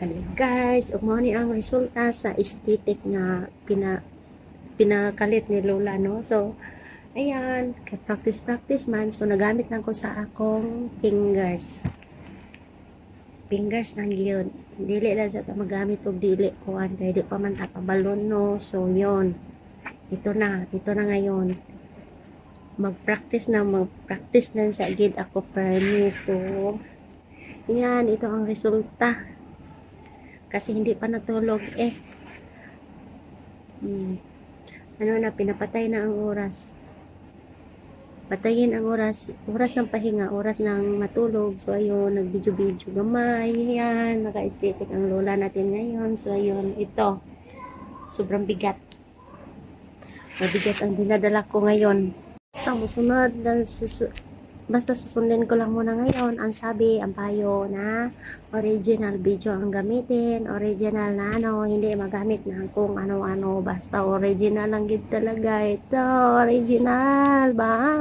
Ano guys, umani ang resulta sa aesthetic na pinakalit ni Lola, no? So, ayan, practice man. So, nagamit lang ko sa akong fingers. Fingers lang yun. Dili lang sa magamit og dili ko. Kaya di pa man tapabalon, no? So, yun. Ito na ngayon. Mag-practice na sa gid ako permis. So, yan, ito ang resulta. Kasi hindi pa natulog eh. Ano na, pinapatay na ang oras. Patayin ang oras ng pahinga, oras ng matulog. So ayun, nag-video gamay. Yan, naka-aesthetic ang lola natin ngayon. So ayun, ito. Sobrang bigat. Mabigat ang dinadala ko ngayon. Ang musunod, basta susundin ko lang muna ngayon ang sabi, ang payo na original video ang gamitin, original na ano, hindi magamit na kung ano-ano, basta original lang gid talaga ito, original ba?